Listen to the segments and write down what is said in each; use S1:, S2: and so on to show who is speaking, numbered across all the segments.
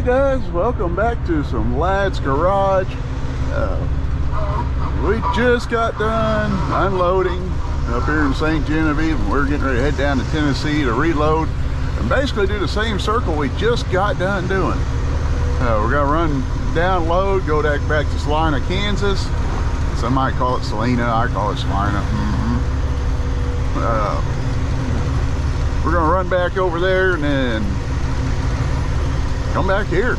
S1: Alright guys, welcome back to some Lad's Garage. We just got done unloading up here in St. Genevieve, and we're getting ready to head down to Tennessee to reload and basically do the same circle we just got done doing. We're going to run down, load, go back to Salina, Kansas. Some might call it Salina, I call it Salina. We're going to run back over there and then come back here.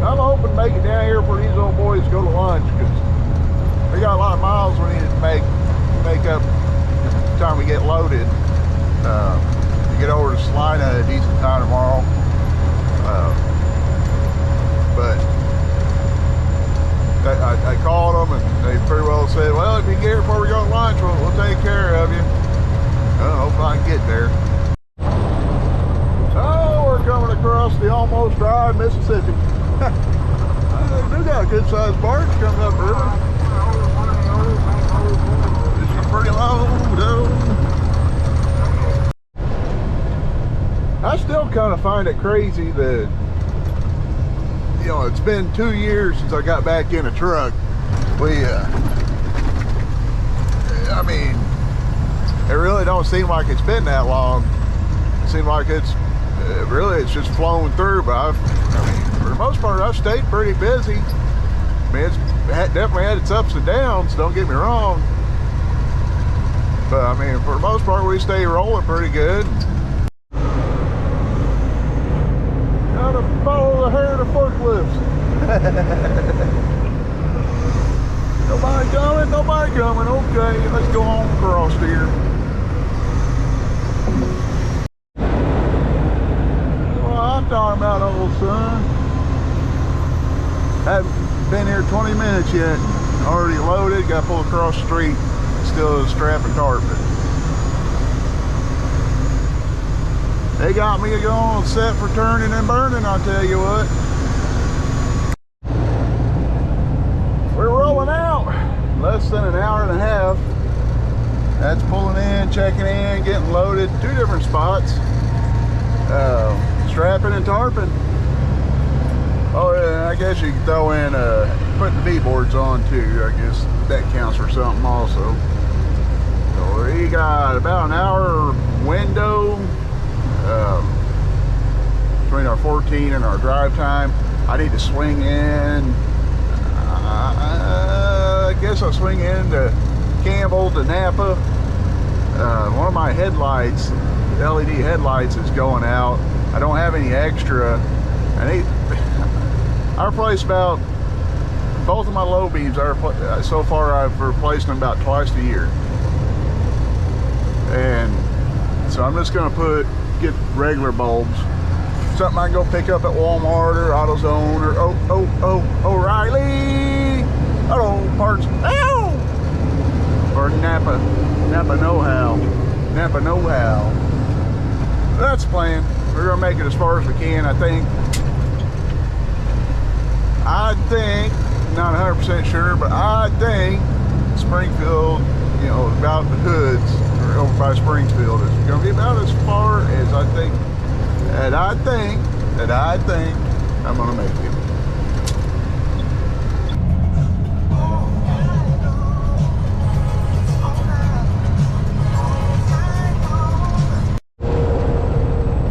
S1: I'm hoping to make it down here for these old boys to go to lunch, because we got a lot of miles we need to make up the time we get loaded. To get over to Salina at a decent time tomorrow. But I called them and they pretty well said, well, if you get here before we go to lunch, we'll take care of you. Hope I can get there. Oh, we're coming across the almost dry Mississippi. We got a good sized barge coming up the river. This is pretty low though. I still kind of find it crazy that, you know, it's been 2 years since I got back in a truck. I mean, it really don't seem like it's been that long. It seems like it's just flown through. But I mean, for the most part, I've stayed pretty busy. I mean, it's definitely had its ups and downs, don't get me wrong. But I mean, for the most part, we stay rolling pretty good. Gotta follow the herd of forklifts. Nobody coming, nobody coming. Okay, let's go on across here. Well, I'm talking about, old son. Haven't been here 20 minutes yet. Already loaded, got to pull across the street. Still strapping carpet. They got me going set for turning and burning, I'll tell you what. We're rolling out. Less than an hour and a half. That's pulling in, checking in, getting loaded. 2 different spots. Strapping and tarping. Oh yeah, I guess you can throw in putting the V-boards on too. I guess that counts for something also. So we got about an hour window between our 14 and our drive time. I need to swing in. I guess I'll swing into Campbell to Napa. One of my headlights, LED headlights, is going out. I don't have any extra. I replaced about both of my low beams. So far I've replaced them about twice a year. And so I'm just going to get regular bulbs. Something I can go pick up at Walmart or AutoZone or O'Reilly. Auto parts. Ow! Or Napa know-how. Napa know-how. That's the plan. We're gonna make it as far as we can, I think. Not 100% sure, but I think Springfield, you know, about the hoods, or over by Springfield, is gonna be about as far as I think I'm gonna make it.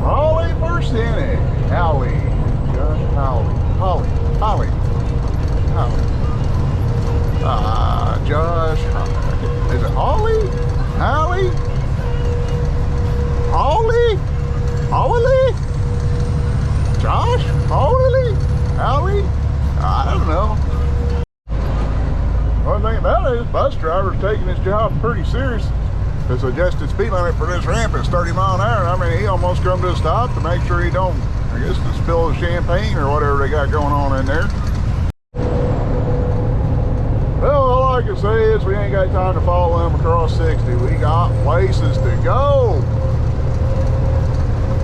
S1: Holly first inning. Holly. Josh. Is it Holly? Holly? Josh? Holly? I don't know. One thing about it is bus driver's taking his job pretty serious. The suggested speed limit for this ramp is 30 miles an hour. I mean, he almost come to a stop to make sure he don't, I guess, to spill the champagne or whatever they got going on in there. Well, all I can say is we ain't got time to follow them across 60. We got places to go.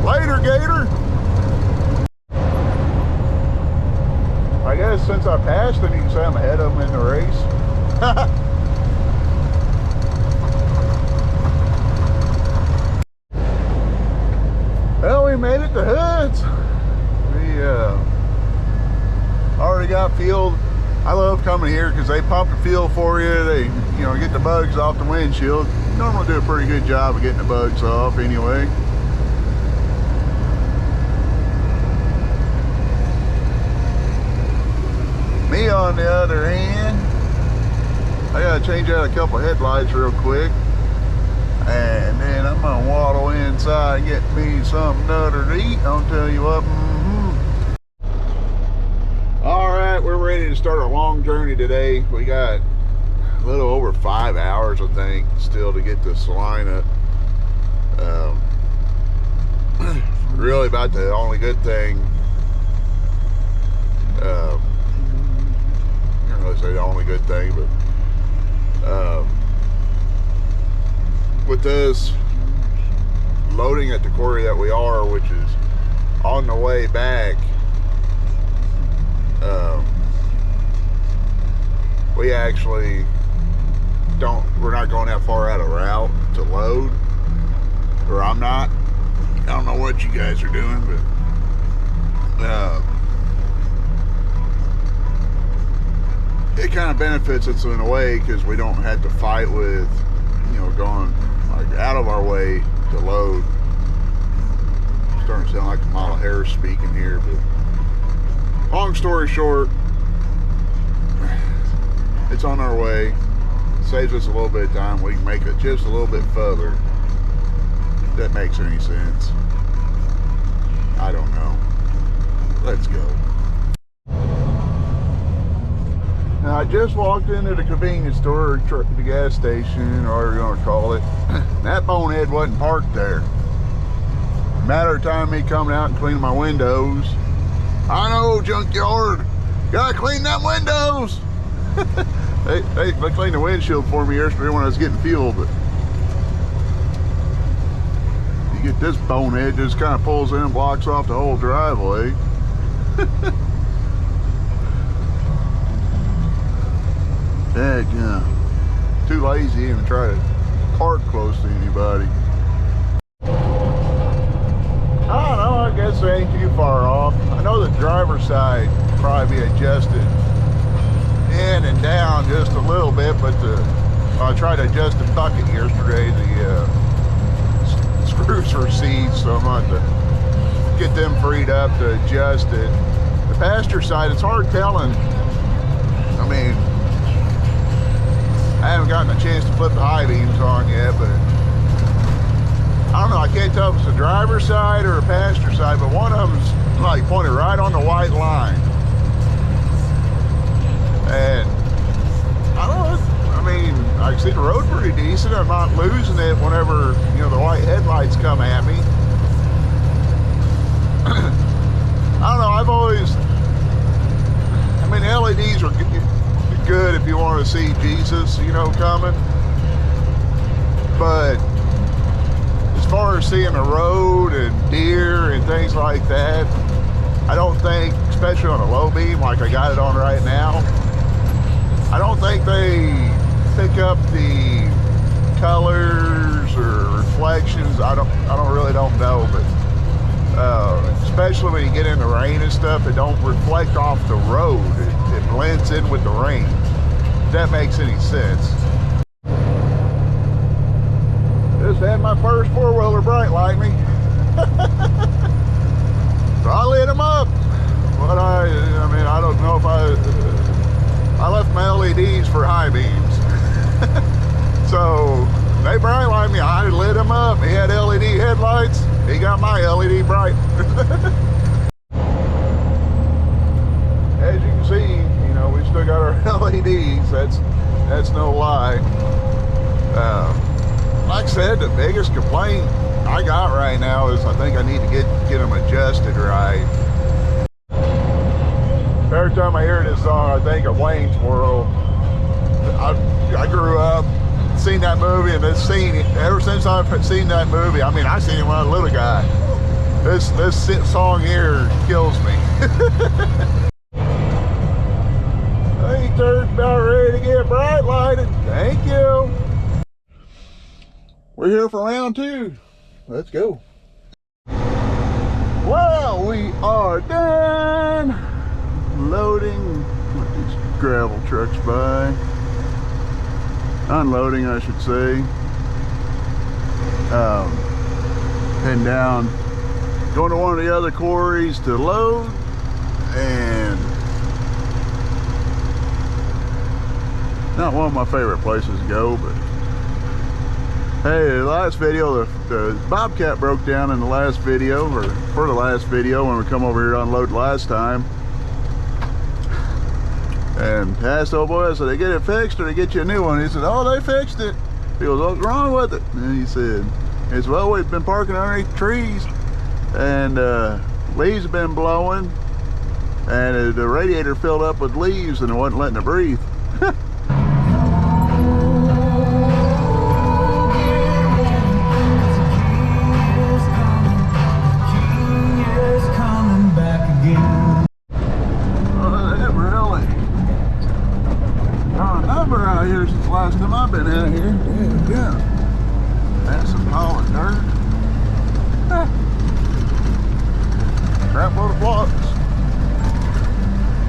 S1: Later, Gator. I guess since I passed him, you can say I'm ahead of him in the race. the hoods. We already got fuel. I love coming here because they pump the fuel for you. They, you know, get the bugs off the windshield. Normally do a pretty good job of getting the bugs off anyway. Me on the other hand, I gotta change out a couple headlights real quick, and then I'm gonna waddle inside and get me something to eat. I'll tell you what. All right, we're ready to start a long journey today. We got a little over 5 hours, I think, still to get to Salina. Really about the only good thing. I can't really say the only good thing, but with this loading at the quarry that we are, which is on the way back, we actually we're not going that far out of route to load, or I'm not. I don't know what you guys are doing, but it kind of benefits us in a way because we don't have to fight with, you know, going like out of our way to load. I'm starting to sound like Kamala Harris speaking here, but long story short, it's on our way. Saves us a little bit of time. We can make it just a little bit further. If that makes any sense. I don't know. Let's go. Now, I just walked into the convenience store, or the gas station, or whatever you want to call it. That bonehead wasn't parked there. Matter of time me coming out and cleaning my windows. I know, junkyard. Gotta clean them windows. They cleaned the windshield for me yesterday when I was getting fuel, but you get this bonehead, just kind of pulls in and blocks off the whole driveway. Heck, yeah. Too lazy to even try to park close to anybody. I don't know, I guess they ain't too far off. I know the driver's side could probably be adjusted in and down just a little bit, but I tried to adjust the bucket yesterday, the screws for seats, so I'm going to get them freed up to adjust it. The passenger side, it's hard telling. I mean, I haven't gotten a chance to flip the high beams on yet, but I don't know, I can't tell if it's the driver's side or a passenger side, but one of them's like pointed right on the white line. And I don't know, I mean, I can see the road pretty decent. I'm not losing it whenever, you know, the white headlights come at me. I don't know, I've always, I mean, LEDs are good if you want to see Jesus, you know, coming. But as far as seeing the road and deer and things like that, I don't think, especially on a low beam like I got it on right now, I don't think they pick up the colors or reflections. I really don't know, but especially when you get in the rain and stuff, it don't reflect off the road. It blends in with the rain. If that makes any sense. Just had my first four-wheeler bright light me. So I lit them up. But I mean, I don't know if I left my LEDs for high beams. So they bright light me. I lit them up. He had LED headlights. He got my LED bright. As you can see, you know, we still got our LEDs. That's no lie. Like I said, the biggest complaint I got right now is I think I need to get them adjusted right. Every time I hear this song, I think of Wayne's World. I grew up, seen that movie, and ever since I've seen that movie, I mean, I seen it when I was a little guy. This song here kills me. I think they're about ready to get bright lighted. Thank you. We're here for round 2. Let's go. Well, we are done loading with these gravel trucks by. Unloading, I should say. Heading down, going to one of the other quarries to load, and not one of my favorite places to go, but hey, the last video, the Bobcat broke down in the last video, or for the last video when we come over here to unload last time. And I asked the old boy, I said, they get it fixed or they get you a new one? He said, oh, they fixed it. He goes, what's wrong with it? And he said, well, we've been parking underneath trees and leaves have been blowing and the radiator filled up with leaves and it wasn't letting it breathe. Here since the last time I've been out here. Yeah. That's some pile of dirt. Crap load of blocks.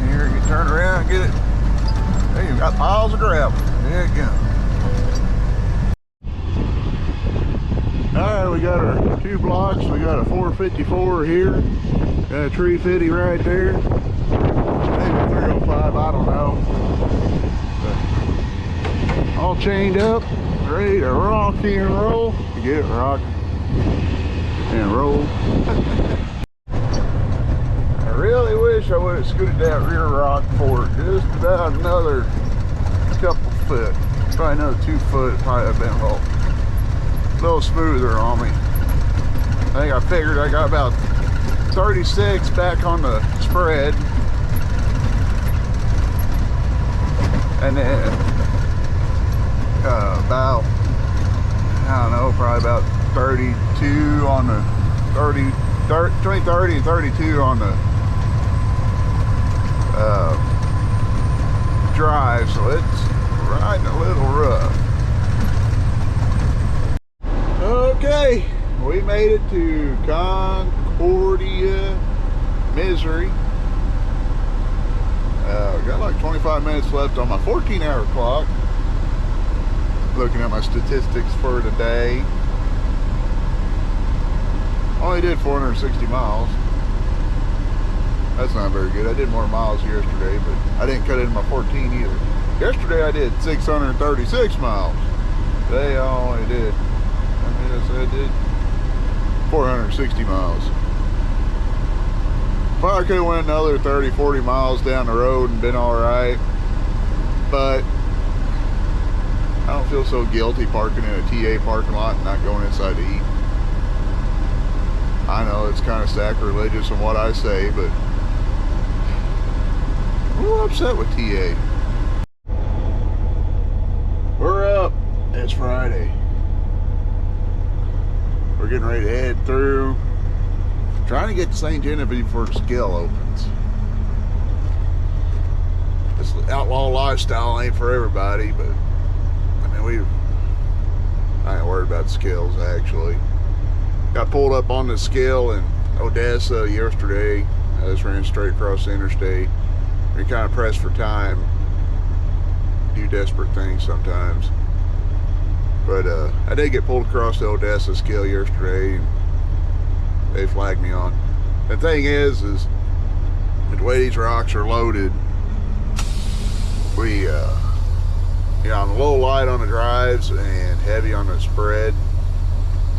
S1: Here you turn around and get it. There you got piles of gravel. There you go. Alright, we got our 2 blocks. We got a 454 here. Got a 350 right there. Maybe 305, I don't know. All chained up, ready to rock and roll. You get it, rock and roll. I really wish I would have scooted that rear rock forward just about another couple foot. Probably another 2 foot, probably have been a little smoother on me. I think I figured I got about 36 back on the spread. And then about, I don't know, probably about 32 on the 30, between 30 and 32 on the drive, so it's riding a little rough. Okay, we made it to Concordia, Missouri. Got like 25 minutes left on my 14-hour clock. Looking at my statistics for today, only did 460 miles. That's not very good. I did more miles yesterday, but I didn't cut into my 14 either. Yesterday I did 636 miles. Today I only did, I did 460 miles. Probably could have went another 30, 40 miles down the road and been all right, but I don't feel so guilty parking in a TA parking lot and not going inside to eat. I know it's kind of sacrilegious in what I say, but I'm a little upset with TA. We're up. It's Friday. We're getting ready to head through. Trying to get to St. Genevieve before the scale opens. This outlaw lifestyle ain't for everybody, but I ain't worried about scales actually. Got pulled up on the scale in Odessa yesterday. I just ran straight across the interstate. You're kind of pressed for time. Do desperate things sometimes. But I did get pulled across the Odessa scale yesterday and they flagged me on. The thing is the way these rocks are loaded, we you know, I'm a little light on the drives and heavy on the spread.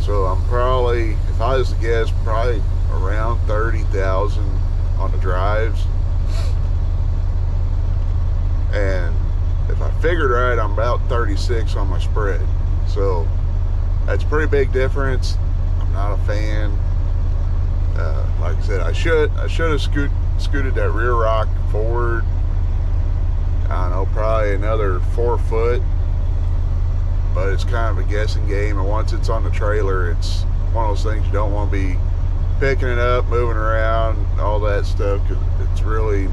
S1: So I'm probably, if I was to guess, probably around 30,000 on the drives. And if I figured right, I'm about 36 on my spread. So that's a pretty big difference. I'm not a fan. Like I said, I should have scooted that rear rock forward. I don't know, probably another 4 foot, but it's kind of a guessing game, and once it's on the trailer, it's one of those things you don't want to be picking it up, moving around, all that stuff, because it's really,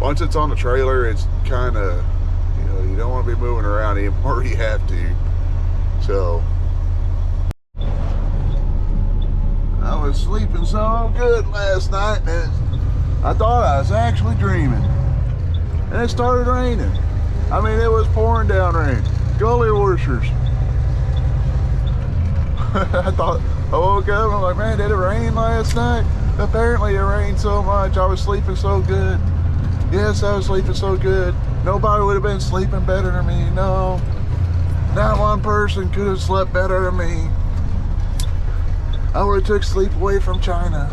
S1: once it's on the trailer, it's kind of, you know, you don't want to be moving around anymore. You have to. So I was sleeping so good last night that I thought I was actually dreaming. And it started raining. I mean, it was pouring down rain. Gully washers. I thought, I woke up, I'm like, man, did it rain last night? Apparently it rained so much. I was sleeping so good. Yes, I was sleeping so good. Nobody would have been sleeping better than me. No, not one person could have slept better than me. I would have took sleep away from China.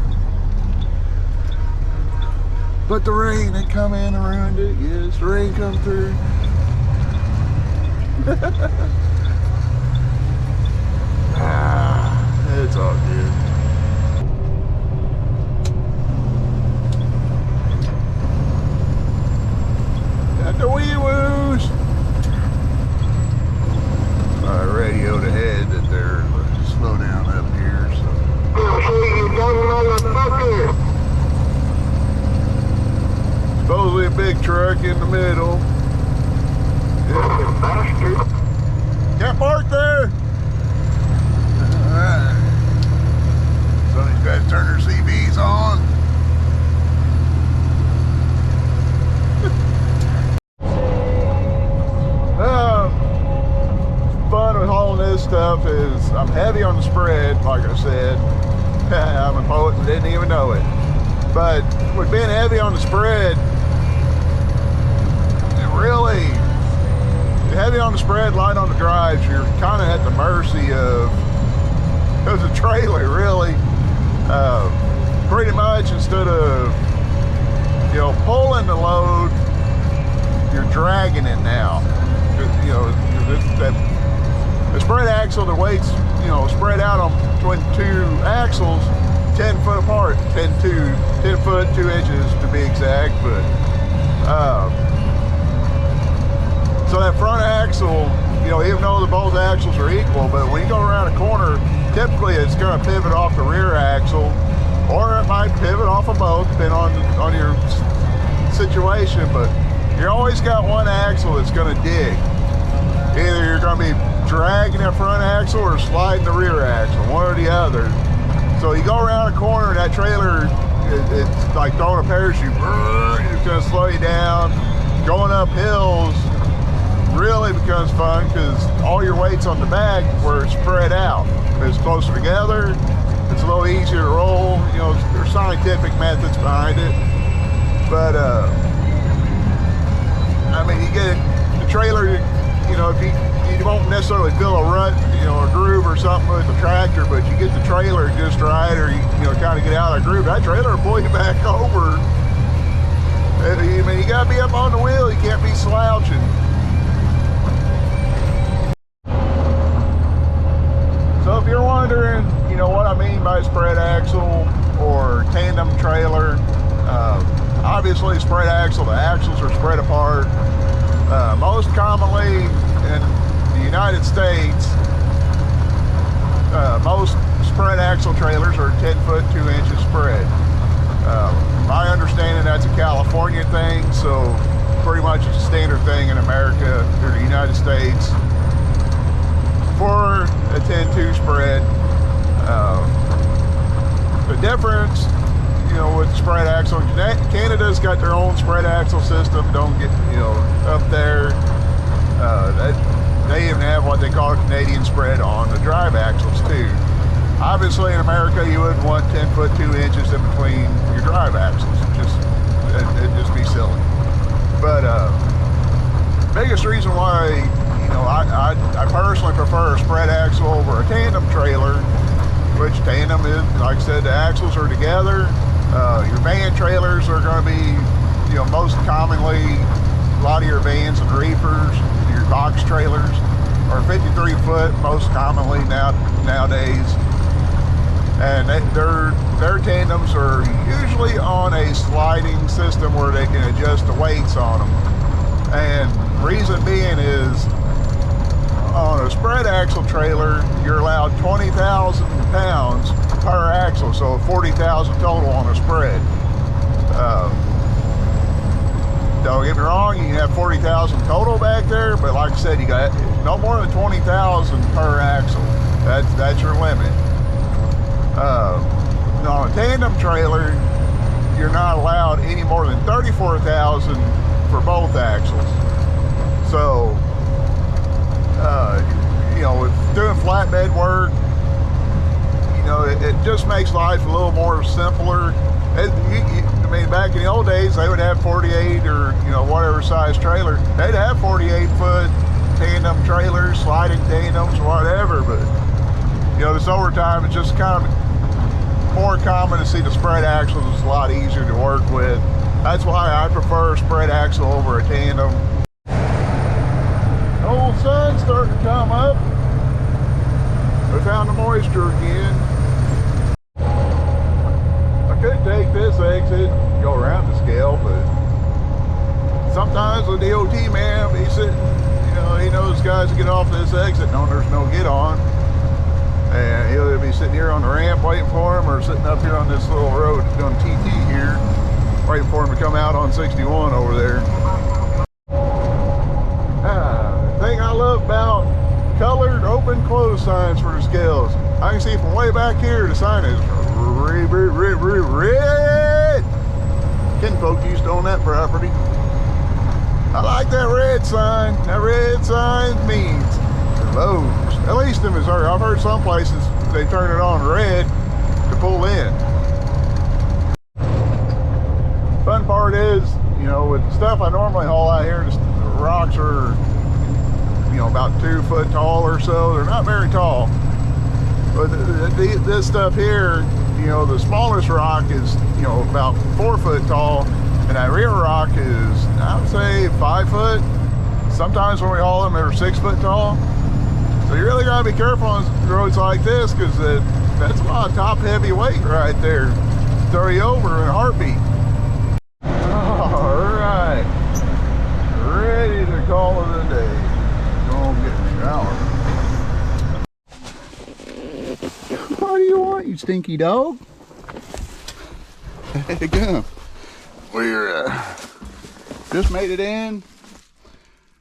S1: But the rain had come in and ruined it. Yes, the rain come through. It's all good. Got the wee woos. I radioed ahead that they're slow down up here. So. Supposedly a big truck in the middle. Yeah. Can't park there. Alright. Somebody's got to turn their CBs on. Fun with hauling this stuff is I'm heavy on the spread, like I said. I'm a poet and didn't even know it. But with being heavy on the spread, heavy on the spread, light on the drives, you're kind of at the mercy of the trailer, really. Pretty much instead of, you know, pulling the load, you're dragging it now. You know, the spread axle, the weight's, you know, spread out on between two axles, 10 foot apart, 10 foot 2 inches to be exact. But so that front axle, you know, even though the both axles are equal, but when you go around a corner, typically it's going to pivot off the rear axle, or it might pivot off of both, depending on your situation. But you always got one axle that's going to dig. Either you're going to be dragging that front axle or sliding the rear axle, one or the other. So you go around a corner and that trailer, it's like throwing a parachute. It's going to slow you down. Going up hills really becomes fun because all your weight's on the back where it's spread out. If it's closer together, it's a little easier to roll. You know, there's scientific methods behind it. But I mean, you get the trailer, you know, if you won't necessarily fill a rut, you know, a groove or something with the tractor, but you get the trailer just right, or you know, kind of get out of the groove, that trailer will pull you back over. I mean, you gotta be up on the wheel, you can't be slouching. So if you're wondering, you know, what I mean by spread axle or tandem trailer, obviously spread axle, the axles are spread apart. Most commonly in the United States, most spread axle trailers are 10 foot 2 inches spread. My understanding that's a California thing, so pretty much it's a standard thing in America or the United States for a 10-2 spread. The difference, you know, with spread axle, Canada's got their own spread axle system. Don't get, you know, up there. They even have what they call a Canadian spread on the drive axles too. Obviously in America you wouldn't want 10 foot 2 inches in between your drive axles. It'd just be silly. But biggest reason why, you know, I personally prefer a spread axle over a tandem trailer, which tandem is, like I said, the axles are together. Your van trailers are going to be, you know, most commonly, a lot of your vans and reefers, your box trailers are 53 foot most commonly nowadays. And their tandems are usually on a sliding system where they can adjust the weights on them. And reason being is, on a spread axle trailer, you're allowed 20,000 pounds per axle, so 40,000 total on a spread. Don't get me wrong, you can have 40,000 total back there, but like I said, you got no more than 20,000 per axle. That's your limit. on a tandem trailer, you're not allowed any more than 34,000 for both axles. So, you know, with doing flatbed work, you know, it just makes life a little more simpler. I mean, back in the old days, they would have 48 or, you know, whatever size trailer. They'd have 48-foot tandem trailers, sliding tandems, whatever. But, you know, this overtime, it's just kind of more common to see the spread axles. It's a lot easier to work with. That's why I prefer a spread axle over a tandem. The old sun's starting to come up. We found the moisture again. I could take this exit, go around the scale, but sometimes the DOT man will be sitting, you know, he knows guys to get off this exit knowing there's no get on. And he'll either be sitting here on the ramp waiting for him or sitting up here on this little road doing TT here, waiting for him to come out on 61 over there. The thing I love about colored open close signs for the scales, I can see from way back here the sign is red. Kinfolk used to own that property. I like that red sign. That red sign means loads. At least in Missouri. I've heard some places they turn it on red to pull in. Fun part is, you know, with the stuff I normally haul out here, the rocks are, you know, about 2 foot tall or so. They're not very tall. But this stuff here, you know, the smallest rock is, you know, about 4 foot tall, and that rear rock is, I would say, 5 foot. Sometimes when we haul them, they're 6 foot tall. So you really gotta be careful on roads like this, because that's a lot of top heavy weight right there. Throw you over in a heartbeat. All right, ready to call it a day. Go get a shower. What do you want, you stinky dog? There you go. We're just made it in.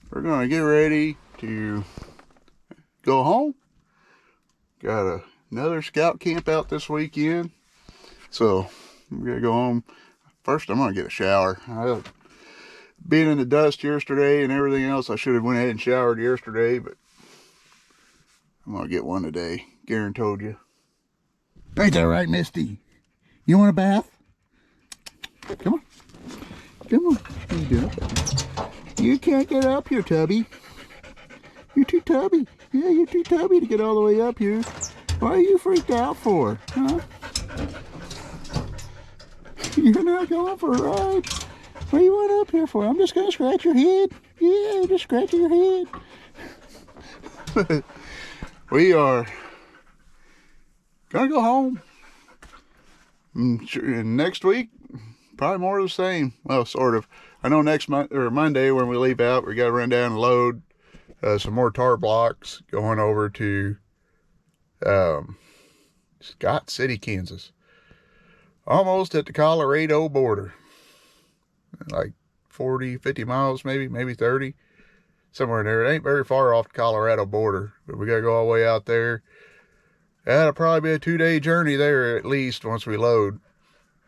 S1: We're gonna get ready to go home. Got another scout camp out this weekend, so I'm gonna go home. First, I'm gonna get a shower. Being in the dust yesterday and everything else, I should have went ahead and showered yesterday, but I'm gonna get one today. Garen told you. Ain't that right, Misty? You want a bath? Come on. Come on. What are you doing? You can't get up here, Tubby. You're too tubby. Yeah, you're too tubby to get all the way up here. What are you freaked out for? Huh? You're not going for a ride? What do you want up here for? I'm just going to scratch your head. Yeah, just scratching your head. We are going to go home. And next week, probably more of the same. Well, sort of. I know next Monday when we leave out, we got to run down and load some more tar blocks going over to Scott City, Kansas. Almost at the Colorado border. Like 40, 50 miles maybe 30. Somewhere in there. It ain't very far off the Colorado border. But we got to go all the way out there. That'll probably be a 2-day journey there at least once we load.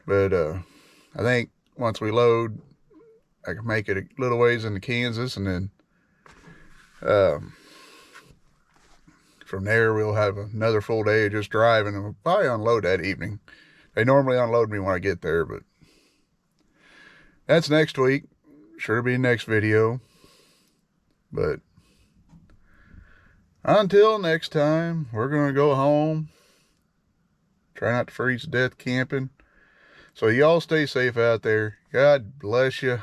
S1: But I think once we load, I can make it a little ways into Kansas, and then from there we'll have another full day of just driving, and we'll probably unload that evening. They normally unload me when I get there, but that's next week. Sure to be next video. But until next time, we're going to go home. Try not to freeze to death camping. So y'all stay safe out there. God bless you.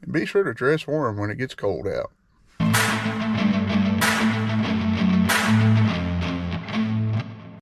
S1: And be sure to dress warm when it gets cold out.